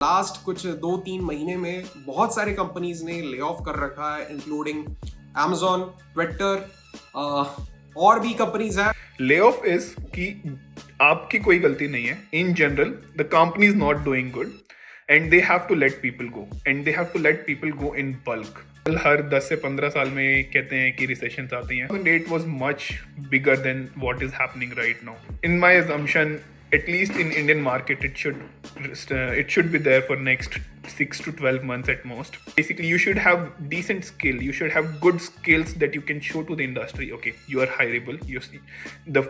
Last कुछ 2-3 महीने में बहुत सारे कंपनीज ने ले ऑफ कर रखा है, इंक्लूडिंग Amazon, ट्विटर और भी कंपनीज हैं। ले ऑफ इज कि आपकी कोई गलती नहीं है. In general the company is not doing good and they have to let people go and they have to let people go in bulk. हर 10 से 15 साल में कहते हैं कि रिसेशंस आती हैं. It was much bigger than what is happening right now. In my assumption, at least in Indian market, it should be there for next 6 to 12 months at most. Basically, you should have decent skill. You should have good skills that you can show to the industry. Okay, you are hireable. You see, the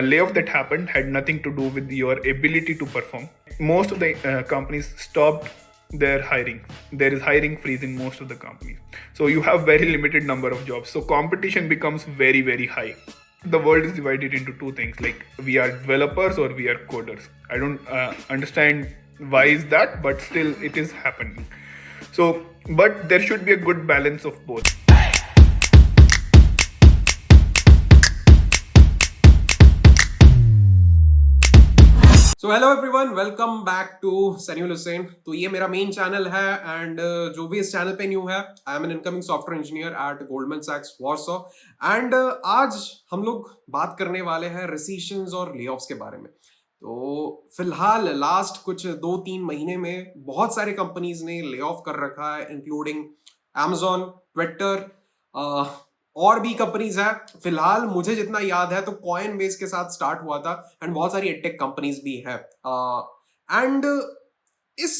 layoff that happened had nothing to do with your ability to perform. Most of the companies stopped their hiring. There is hiring freeze in most of the companies. So you have very limited number of jobs. So competition becomes very, very high. The world is divided into two things, like we are developers or we are coders. I don't understand why is that, but still it is happening. So, but there should be a good balance of both. So hello everyone, welcome back to Sanyul Hussain. तो ये मेरा main channel है and जो भी इस channel पे new है, I am an incoming software engineer at Goldman सैक्स वॉर्सो। एंड आज हम लोग बात करने वाले हैं रिसेशंस और लेऑफ्स के बारे में। तो फिलहाल लास्ट कुछ 2-3 महीने में बहुत सारे कंपनीज ने ले ऑफ कर रखा है, इंक्लूडिंग Amazon, ट्विटर और भी कंपनीज है। फिलहाल मुझे जितना याद है तो कॉइन बेस के साथ स्टार्ट हुआ था एंड बहुत सारी एडटेक कंपनीज भी है। एंड इस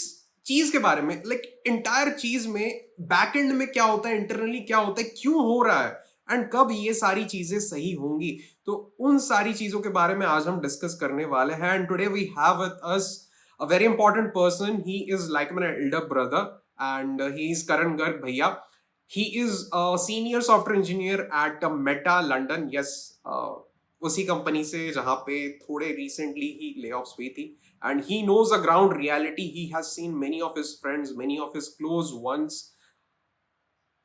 चीज के बारे में, लाइक इंटायर चीज में बैक एंड में क्या होता है, इंटरनली क्या होता है, क्यों हो रहा है एंड कब ये सारी चीजें सही होंगी, तो उन सारी चीजों के बारे में आज हम डिस्कस करने वाले हैं। And today we have with us a very important person. He is like my elder brother and he is Karan Garg भैया। He is a senior software engineer at Meta London. Yes, उसी कंपनी से जहां पे थोड़े recently ही layoffs हुई थी. And he knows the ground reality. He has seen many of his friends, many of his close ones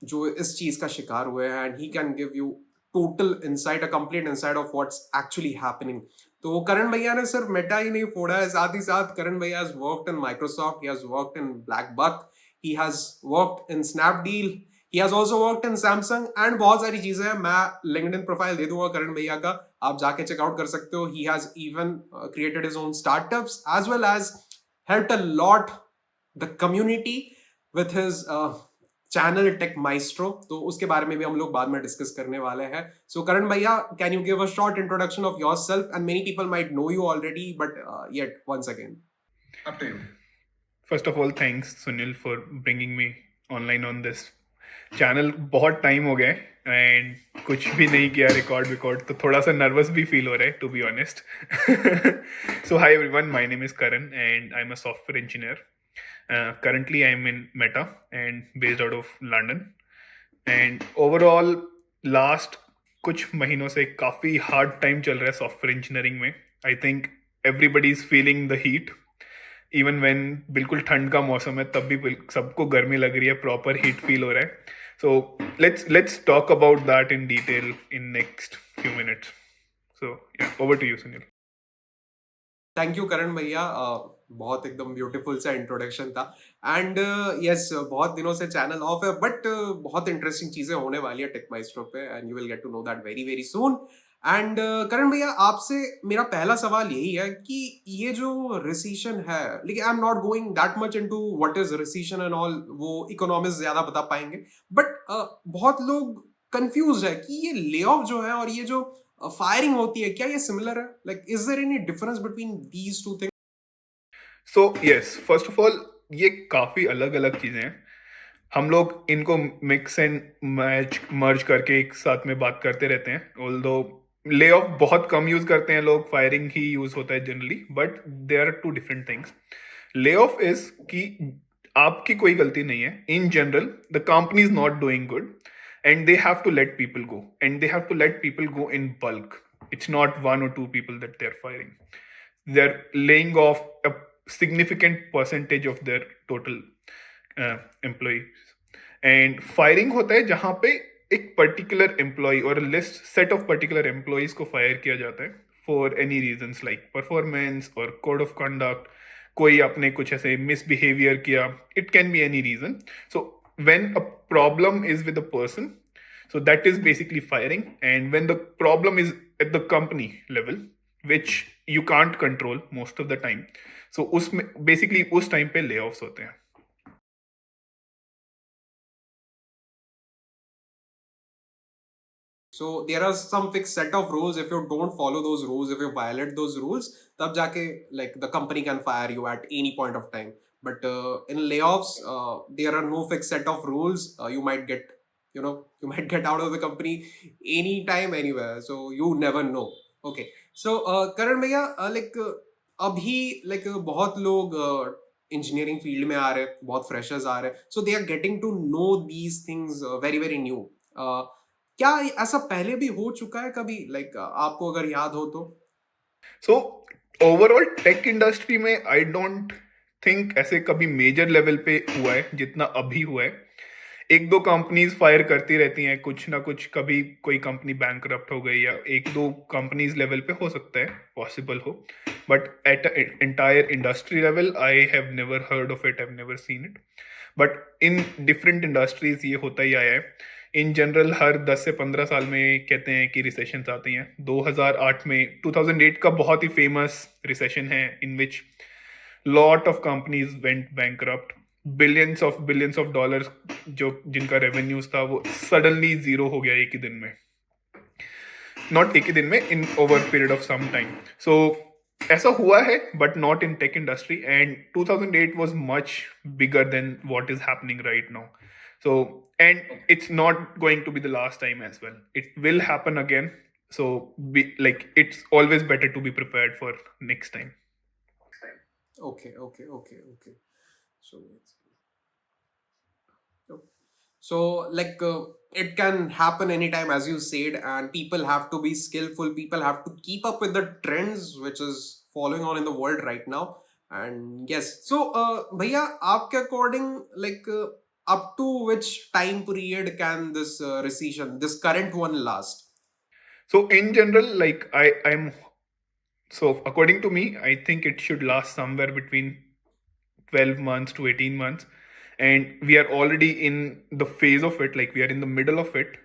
जो इस चीज का शिकार हुए हैं, and he can give you total insight, a complete insight of what's actually happening. तो करण भैया ने सिर्फ मेटा ही नहीं फोड़ा है, साथ ही साथ करण भैया has worked in Microsoft, he has worked in BlackBuck, he has worked in Snapdeal, he has also worked in Samsung and बहुत सारी चीजें हैं। मैं LinkedIn प्रोफाइल दे दूंगा करण भैया का, आप जाके चेकआउट कर सकते हो। He has even created his own startups as well as helped a lot the community with his channel TechMaestro। तो उसके बारे में भी हम लोग बाद में डिस्कस करने वाले हैं। सो करण भैया, can you give a short introduction of yourself and many people might know you already but yet once again Up to you. First of all, thanks Sunyul for bringing me online on this channel. बहुत time हो गया and कुछ भी नहीं किया record, तो थोड़ा सा नर्वस भी फील हो रहा है to be honest. So hi everyone, my name is Karan and I am a software engineer. Currently I am in Meta and based out of London. And overall last कुछ महीनों से काफ़ी हार्ड टाइम चल रहा है सॉफ्टवेयर इंजीनियरिंग में. I think everybody is feeling the heat. Even when बिल्कुल ठंड का मौसम है तब भी सबको गर्मी लग रही है, प्रॉपर हीट फील हो रहा है. So let's talk about that in detail in next few minutes. So over to you Sunil. Thank you Karan भैया, बहुत एकदम ब्यूटीफुल सा इंट्रोडक्शन था। एंड यस, बहुत दिनों से चैनल ऑफ है बट बहुत इंटरेस्टिंग चीजें होने वाली है टेकमाइस्ट्रो पे and you will get to know that very very soon. And Karan भैया, आपसे मेरा पहला सवाल यही है कि ये जो रिसेशन है, लेकिन I am not going that much into what is recession and all, वो इकोनॉमिस्ट ज्यादा बता पाएंगे, बट बहुत लोग कंफ्यूज है कि ये ले ऑफ जो है और ये जो फायरिंग होती है, क्या ये सिमिलर है? Like is there any difference between these two things? So yes, first of all ये काफ़ी अलग अलग चीज़ें हैं. हम लोग इनको मिक्स एंड मैच मर्ज करके एक साथ में बात करते रहते हैं. ऑल्दो ले ऑफ बहुत कम यूज़ करते हैं लोग, फायरिंग ही यूज़ होता है generally, but they are two different things. Lay off is कि आपकी कोई गलती नहीं है. In general the company is not doing good and they have to let people go and they have to let people go in bulk. It's not one or two people that they're firing. They're laying off a significant percentage of their total employees. And firing होता है जहां पे एक particular employee और list set of particular employees को fire किया जाता है for any reasons like performance or code of conduct, कोई आपने कुछ ऐसे मिसबिहेवियर किया, it can be any reason. So when a problem is with a person, so that is basically firing. And when the problem is at the company level, which you can't control most of the time, so उसमें basically उस time पे layoffs होते हैं. So there are some fixed set of rules. If you don't follow those rules, if you violate those rules, तब जाके like the company can fire you at any point of time. But in layoffs, there are no fixed set of rules. You might get, you might get out of the company anytime, anywhere. So you never know. Okay. So Karan भैया, अभी बहुत लोग engineering field में आ रहे हैं, बहुत freshers आ रहे हैं. So they are getting to know these things very very new. क्या ऐसा पहले भी हो चुका है कभी, आपको अगर याद हो तो? सो ओवरऑल टेक इंडस्ट्री में आई डोंट थिंक ऐसे कभी मेजर लेवल पे हुआ है जितना अभी हुआ है. एक दो कंपनीज फायर करती रहती हैं कुछ ना कुछ, कभी कोई कंपनी बैंकरप्ट हो गई, या एक दो कंपनीज लेवल पे हो सकता है, पॉसिबल हो. But at entire industry level I have never heard of it, I have never seen it. But in different industries ये होता ही आया है. इन जनरल हर 10 से 15 साल में कहते हैं कि रिसेशंस आती हैं. 2008 में 2008 का बहुत ही फेमस रिसेशन है in which lot of companies went bankrupt. Billions of dollars जो जिनका रेवेन्यूज था वो सडनली जीरो हो गया एक ही दिन में. नॉट एक ही दिन में, in over period of some time. So ऐसा हुआ है but not in tech industry. And 2008 was much bigger than what is happening right now. So, and it's not going to be the last time as well. It will happen again. So, it's always better to be prepared for next time. Okay. So it can happen anytime, as you said, and people have to be skillful. People have to keep up with the trends which is following on in the world right now. And yes, so bhaiya, aapke according, up to which time period can this recession, this current one, last? So in general, so according to me, I think it should last somewhere between 12 months to 18 months. And we are already in the phase of it, like we are in the middle of it.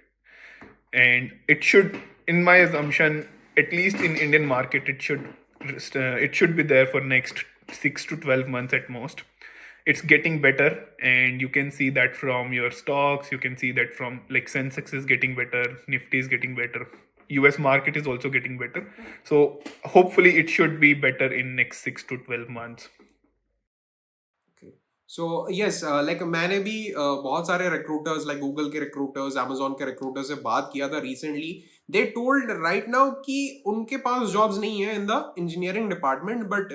And it should, in my assumption, at least in Indian market, it should be there for next 6 to 12 months at most. It's getting better, and you can see that from your stocks. You can see that from like Sensex is getting better, Nifty is getting better, US market is also getting better. So hopefully it should be better in next 6 to 12 months. So yes, मैंने भी बहुत सारे recruiters, like Google के recruiters, Amazon के recruiters से बात किया था recently. They told right now कि उनके पास जॉब्स नहीं है in the engineering department, but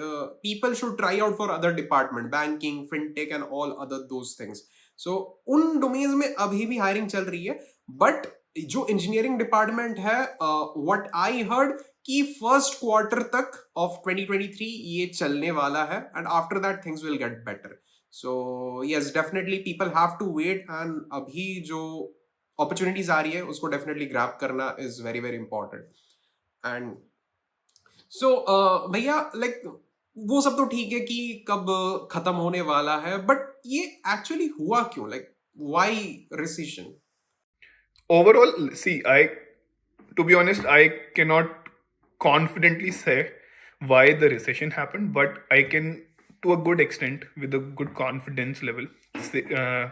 people should try out for other department, banking, fintech and all other those things. So उन डोमेन्स में अभी भी हायरिंग चल रही है. बट जो इंजीनियरिंग डिपार्टमेंट है, व्हाट आई हर्ड कि फर्स्ट क्वार्टर तक ऑफ 2023 ये चलने वाला है, and after that things will get better. So yes, definitely people have to wait, and अभी जो opportunities आ रही है उसको definitely grab करना is very very important. And so भैया, वो सब तो ठीक है कि कब खत्म होने वाला है, but ये actually हुआ क्यों? Why recession? Overall, see, to be honest, I cannot confidently say why the recession happened, but I can, to a good extent, with a good confidence level,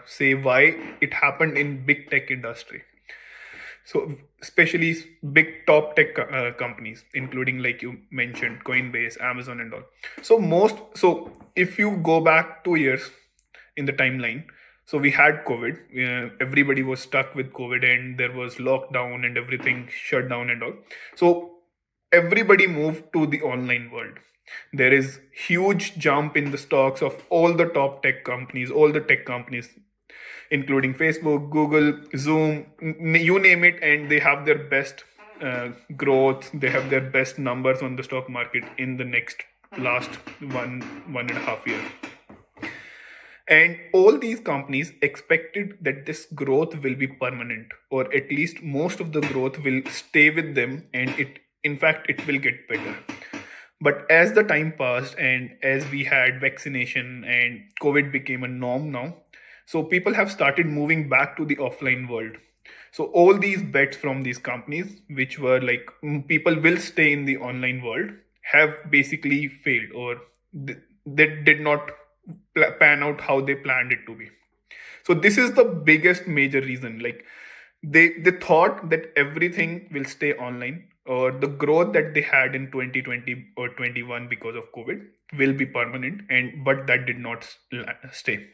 say why it happened in big tech industry. So especially big top tech companies, including, like you mentioned, Coinbase, Amazon and all. So if you go back 2 years in the timeline, so we had COVID, everybody was stuck with COVID, and there was lockdown and everything shut down and all. So everybody moved to the online world. There is huge jump in the stocks of all the top tech companies, including Facebook, Google, Zoom, you name it, and they have their best growth. They have their best numbers on the stock market in the last one and a half year. And all these companies expected that this growth will be permanent, or at least most of the growth will stay with them, and it will get better. But as the time passed and as we had vaccination and COVID became a norm now, so people have started moving back to the offline world. So all these bets from these companies, which were like people will stay in the online world, have basically failed, or they did not pan out how they planned it to be. So this is the biggest major reason. Like they thought that everything will stay online, or the growth that they had in 2020 or 21 because of COVID will be permanent, and but that did not stay.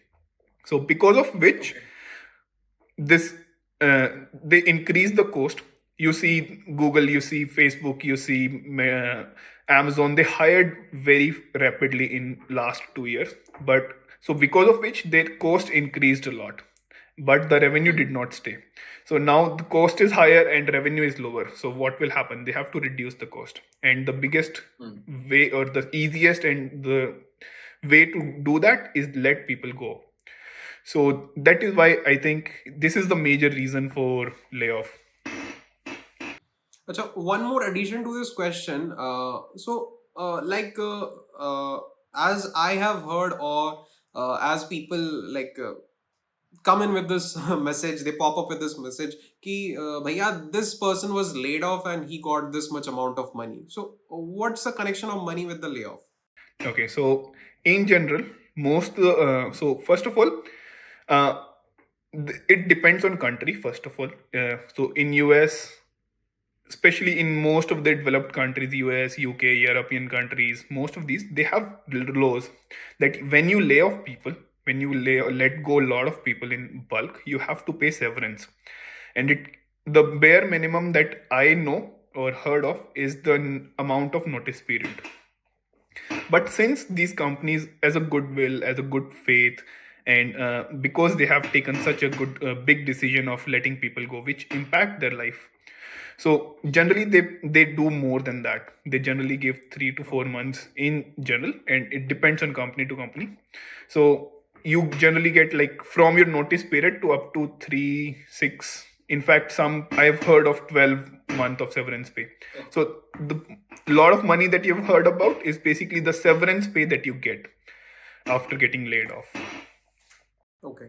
So because of which this they increase the cost. You see Google, you see Facebook, you see Amazon, they hired very rapidly in last 2 years, but so because of which their cost increased a lot, but the revenue did not stay. So now the cost is higher and revenue is lower. So what will happen? They have to reduce the cost, and the biggest way, or the easiest and the way to do that is let people go. So that is why I think this is the major reason for layoff. Acha, one more addition to this question. As I have heard, or as people come in with this message, they pop up with this message ki bhaiya, this person was laid off and he got this much amount of money. So what's the connection of money with the layoff? Okay, so in general, so first of all, uh, it depends on country. First of all, so in US, especially in most of the developed countries, US, UK, European countries, most of these, they have laws that when you lay off people, when you let go a lot of people in bulk, you have to pay severance. And the bare minimum that I know or heard of is the amount of notice period. But since these companies, as a goodwill, as a good faith, and because they have taken such a good big decision of letting people go, which impact their life, so generally they do more than that. They generally give 3 to 4 months in general, and it depends on company to company. So you generally get like from your notice period to up to 3, 6. In fact, some I've heard of 12 month of severance pay. So the lot of money that you've heard about is basically the severance pay that you get after getting laid off. Okay,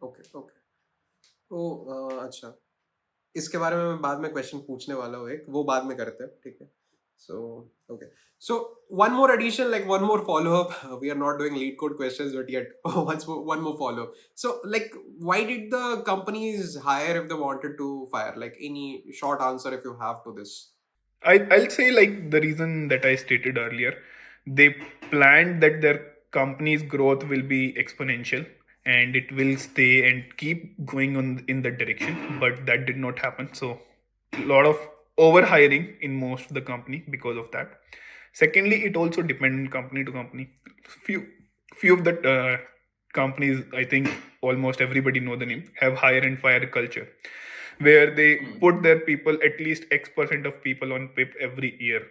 okay, okay. तो अच्छा, इसके बारे में मैं बाद में question पूछने वाला हूँ, एक वो बाद में करते हैं, ठीक है? So okay, so one more addition, like one more follow up. We are not doing lead code questions, but yet one more follow up. So like, why did the companies hire if they wanted to fire? Like, any short answer if you have to this? I'll say like the reason that I stated earlier, they planned that their company's growth will be exponential and it will stay and keep going on in that direction, but that did not happen. So a lot of overhiring in most of the company because of that. Secondly, it also depends company to company. Few of the companies, I think almost everybody know the name, have hire and fire culture, where they put their people, at least X% of people on PIP every year,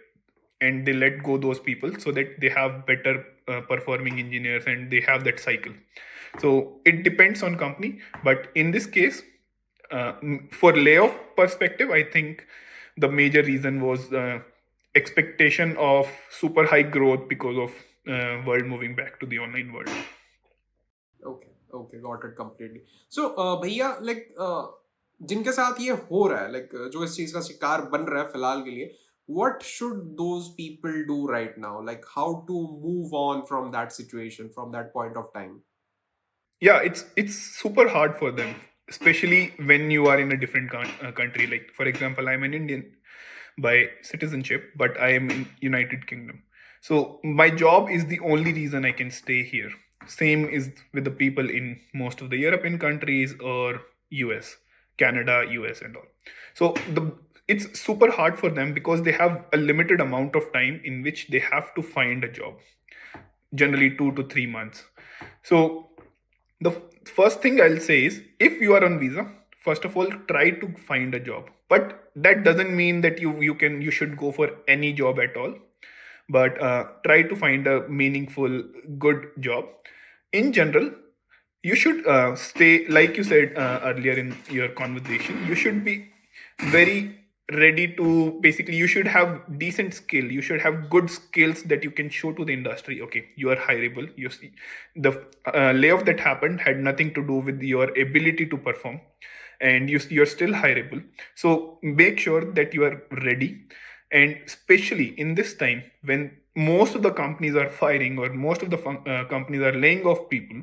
and they let go those people so that they have better performing engineers and they have that cycle. So it depends on company, but in this case, for layoff perspective, I think the major reason was expectation of super high growth because of world moving back to the online world. Okay, got it completely. So भैया, like जिनके साथ ये हो रहा है, like जो इस चीज का शिकार बन रहा है फिलहाल के लिए, what should those people do right now? Like, how to move on from that situation, from that point of time? Yeah, it's super hard for them, especially when you are in a different country. Like for example, I'm an Indian by citizenship, but I am in United Kingdom. So my job is the only reason I can stay here. Same is with the people in most of the European countries or US, Canada, US and all. So it's super hard for them because they have a limited amount of time in which they have to find a job, generally 2 to 3 months. So the first thing I'll say is, if you are on visa, first of all, try to find a job. But that doesn't mean that you should go for any job at all. But try to find a meaningful, good job. In general, you should stay, like you said earlier in your conversation, you should be very ready to, basically you should have decent skill, you should have good skills that you can show to the industry. Okay, you are hireable. You see, the layoff that happened had nothing to do with your ability to perform, and you're still hireable. So make sure that you are ready. And especially in this time when most of the companies are firing, or most of the companies are laying off people,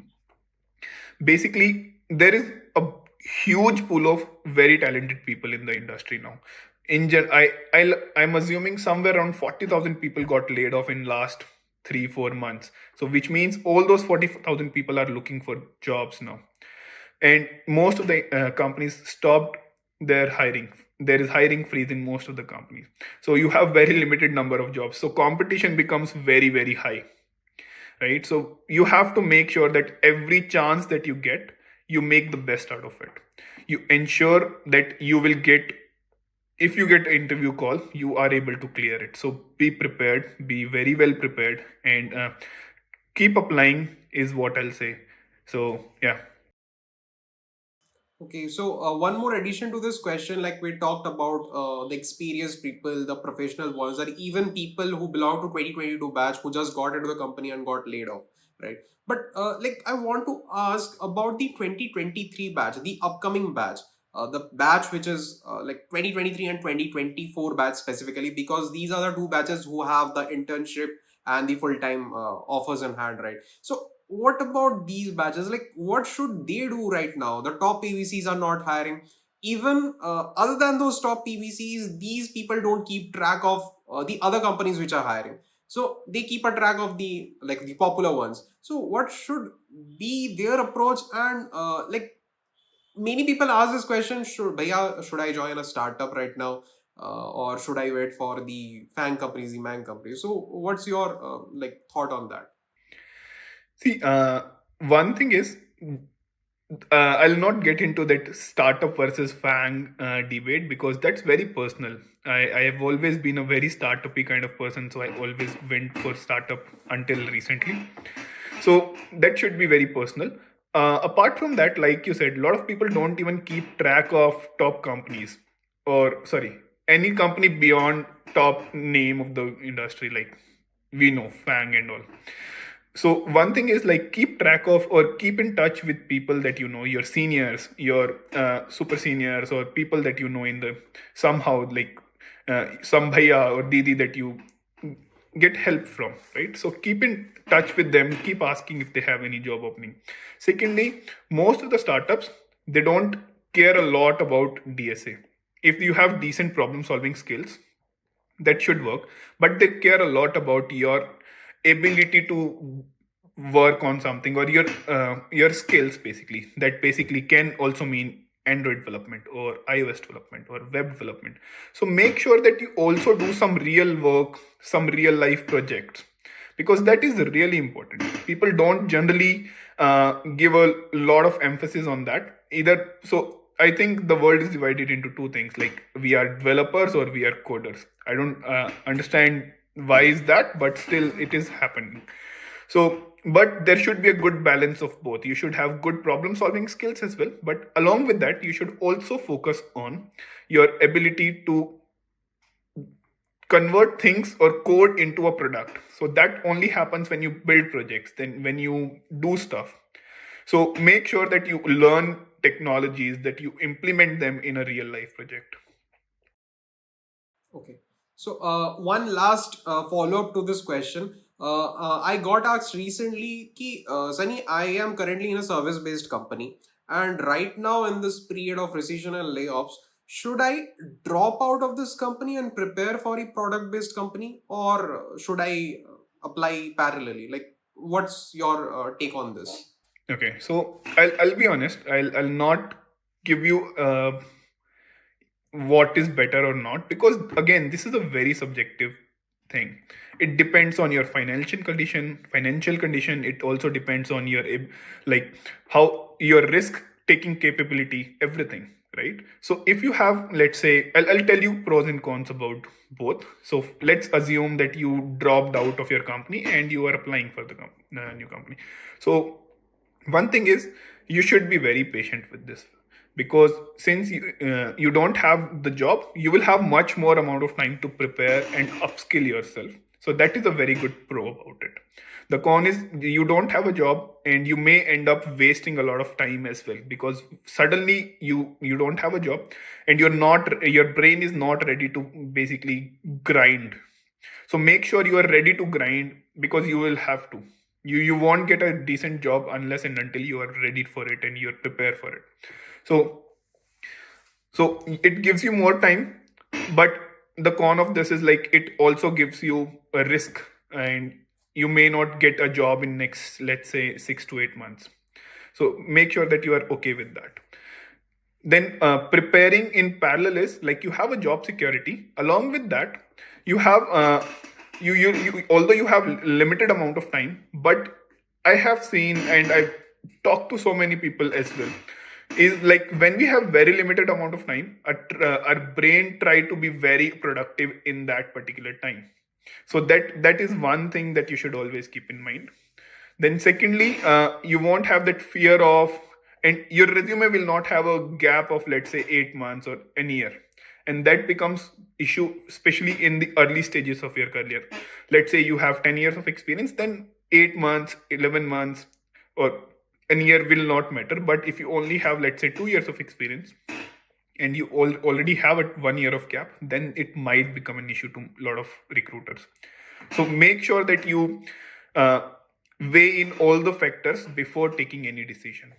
basically there is a huge pool of very talented people in the industry now. I'm assuming somewhere around 40,000 people got laid off in last 3-4 months. So which means all those 40,000 people are looking for jobs now, and most of the companies stopped their hiring. There is hiring freeze in most of the companies, so you have very limited number of jobs, so competition becomes very, very high, right? So you have to make sure that every chance that you get, you make the best out of it. You ensure that you will get, if you get an interview call, you are able to clear it. So be prepared, be very well prepared, and keep applying is what I'll say. So yeah. Okay, so one more addition to this question, like we talked about the experienced people, the professional ones, or even people who belong to 2022 batch who just got into the company and got laid off, right? But like I want to ask about the 2023 batch, the upcoming batch, the batch which is like 2023 and 2024 batch specifically, because these are the two batches who have the internship and the full-time offers in hand, right? So what about these batches? Like, what should they do right now? The top PVCs are not hiring. Even other than those top PVCs, these people don't keep track of the other companies which are hiring. So they keep a track of the like the popular ones. So what should be their approach? And like many people ask this question: Should bhaiya, should I join a startup right now, or should I wait for the fan companies, the man companies? So what's your like thought on that? See, one thing is, I'll not get into that startup versus FANG debate, because that's very personal. I have always been a very startup-y kind of person, so I always went for startup until recently. So that should be very personal. Apart from that, like you said, a lot of people don't even keep track of top companies, or sorry, any company beyond top name of the industry, like we know FANG and all. So one thing is, like, keep track of or keep in touch with people that you know, your seniors, your super seniors, or people that you know in the somehow, like some bhaiya or didi that you get help from, right? So keep in touch with them, keep asking if they have any job opening. Secondly, most of the startups, they don't care a lot about DSA. If you have decent problem solving skills, that should work, but they care a lot about your ability to work on something, or your skills, basically. That basically can also mean Android development or iOS development or web development. So make sure that you also do some real work, some real life projects, because that is really important. People don't generally give a lot of emphasis on that either. So I think the world is divided into two things, like we are developers or we are coders. I don't understand why is that, but still it is happening. So, but there should be a good balance of both. You should have good problem solving skills as well, but along with that, you should also focus on your ability to convert things or code into a product. So that only happens when you build projects, then when you do stuff. So make sure that you learn technologies, that you implement them in a real life project. Okay. So, one last follow up to this question. I got asked recently, ki, Sunny, I am currently in a service based company, and right now in this period of recession and layoffs, should I drop out of this company and prepare for a product based company, or should I apply parallelly? Like, what's your take on this? Okay, so I'll be honest. I'll not give you what is better or not, because again, this is a very subjective thing. It depends on your financial condition. It also depends on your like how your risk taking capability, everything, right? So if you have, let's say, I'll tell you pros and cons about both. So let's assume that you dropped out of your company and you are applying for the new company. So one thing is, you should be very patient with this. because since you don't have the job, you will have much more amount of time to prepare and upskill yourself. So that is a very good pro about it. The con is you don't have a job and you may end up wasting a lot of time as well, because suddenly you don't have a job and your brain is not ready to basically grind. So make sure you are ready to grind, because you will have to. You won't get a decent job unless and until you are ready for it and you're prepared for it. So so it gives you more time, but the con of this is like it also gives you a risk, and you may not get a job in next, let's say, 6 to 8 months. So make sure that you are okay with that. Then preparing in parallel is like you have a job security. Along with that, you have you although you have limited amount of time, but I have seen and I've talked to so many people as well, is like when we have very limited amount of time, our brain try to be very productive in that particular time. So that is one thing that you should always keep in mind. Then secondly, you won't have that fear of, and your resume will not have a gap of, let's say, 8 months or a year. And that becomes issue, especially in the early stages of your career. Let's say you have 10 years of experience, then 8 months, 11 months, or a year will not matter. But if you only have, let's say, 2 years of experience, and you already have a 1 year of gap, then it might become an issue to a lot of recruiters. So make sure that you weigh in all the factors before taking any decision.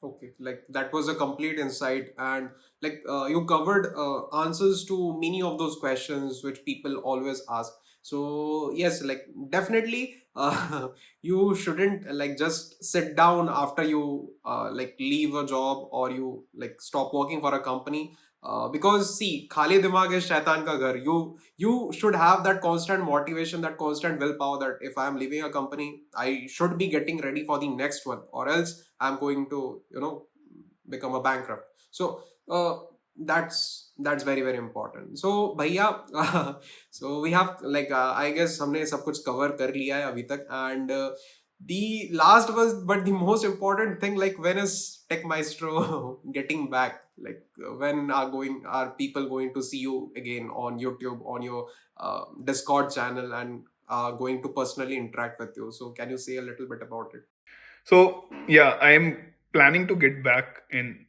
Okay, like that was a complete insight, and like you covered answers to many of those questions which people always ask. So yes, like definitely, you shouldn't like just sit down after you like leave a job or you like stop working for a company. Because see, khali dimag is shaitan ka ghar. You should have that constant motivation, that constant willpower that if I am leaving a company, I should be getting ready for the next one, or else I'm going to, become a bankrupt. So that's very very important. So bhaiya, so we have like I guess हमने सब कुछ cover कर लिया है अभी तक, and the last was but the most important thing, like when is TechMaestro getting back? Like when are people going to see you again on YouTube, on your Discord channel, and going to personally interact with you? So can you say a little bit about it? So yeah, I am planning to get back in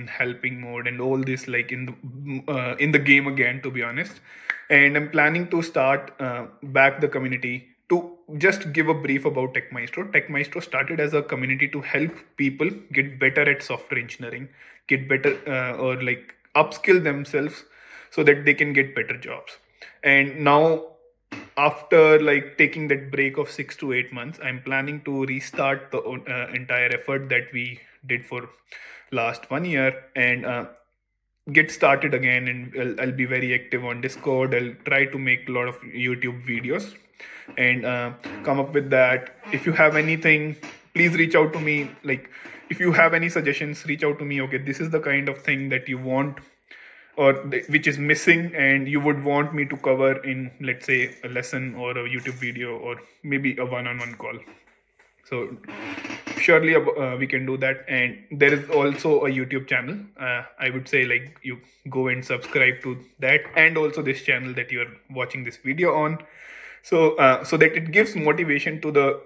helping mode and all this, like in the game again, to be honest. And I'm planning to start back the community. To just give a brief about TechMaestro. TechMaestro started as a community to help people get better at software engineering, get better or like upskill themselves so that they can get better jobs. And now, after like taking that break of 6 to 8 months, I'm planning to restart the entire effort that we did for last 1 year, and get started again. And I'll be very active on Discord. I'll try to make a lot of YouTube videos and come up with that. If you have anything, please reach out to me. Like if you have any suggestions, reach out to me. Okay, this is the kind of thing that you want, or which is missing and you would want me to cover in, let's say, a lesson or a YouTube video or maybe a one-on-one call. So surely we can do that. And there is also a YouTube channel. I would say like you go and subscribe to that, and also this channel that you're watching this video on. So so that it gives motivation to the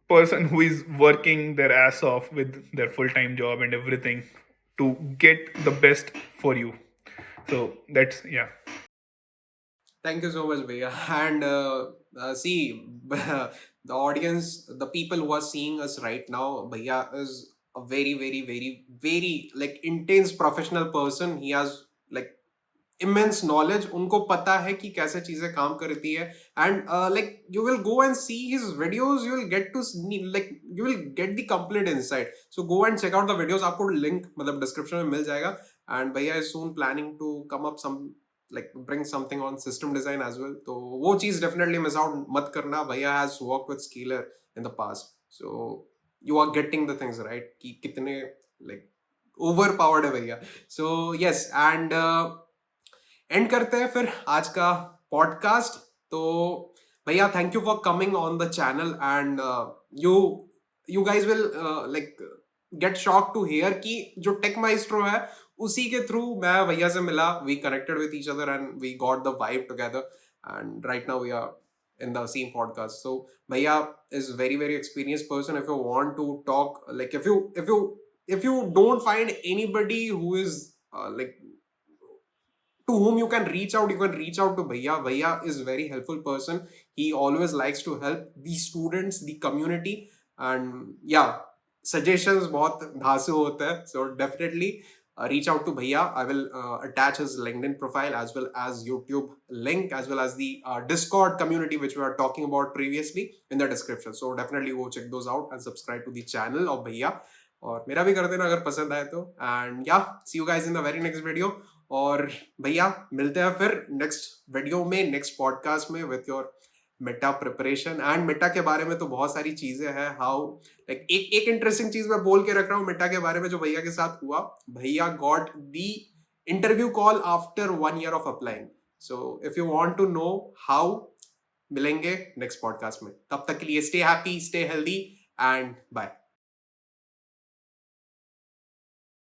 person who is working their ass off with their full-time job and everything to get the best for you. So that's, yeah. Thank you so much, Bhaiya. And see, the audience, the people who are seeing us right now, Bhaiya is a very, very, very, very like intense professional person. He has like immense knowledge. उनको पता है कि कैसे चीजें काम करती है. And like you will go and see his videos, you will get to like you will get the complete insight. So go and check out the videos. आपको link मतलब description में मिल जाएगा. And Bhaiya is soon planning to come up some like bring something on system design as well. तो वो चीज definitely miss out मत करना. Bhaiya has worked with Scalar in the past, so you are getting the things right कि कितने like overpowered है भैया. So yes, and and करते हैं फिर आज का पॉडकास्ट. तो भैया, thank you for coming on the channel, and you guys will like get shock to hear कि जो टेक माइस्ट्रो है उसी के थ्रू मैं भैया से मिला, we connected with each other and we got the vibe together and right now we are in the same podcast. So Bhaiya is very experienced person. If you want to talk, like if you don't find anybody who is like to whom you can reach out, you can reach out to Bhaiya. Bhaiya is very helpful person. He always likes to help the students, the community, and yeah, suggestions बहुत धांसू होते हैं. So definitely reach out to Bhaiya. I will attach his LinkedIn profile as well as YouTube link as well as the Discord community which we were talking about previously in the description. So definitely go check those out and subscribe to the channel of Bhaiya. और मेरा भी कर देना अगर पसंद आए तो. And yeah see you guys in the very next video. और भैया मिलते हैं फिर नेक्स्ट वीडियो में, नेक्स्ट पॉडकास्ट में with your Meta preparation. And Meta के बारे में तो बहुत सारी चीजें हैं. हाउ लाइक एक इंटरेस्टिंग चीज मैं बोल के रख रहा हूँ मेटा के बारे में जो भैया के साथ हुआ. भैया got the interview call after 1 year of applying. So if you want to know how, मिलेंगे नेक्स्ट पॉडकास्ट में. तब तक के लिए stay happy, stay healthy and bye.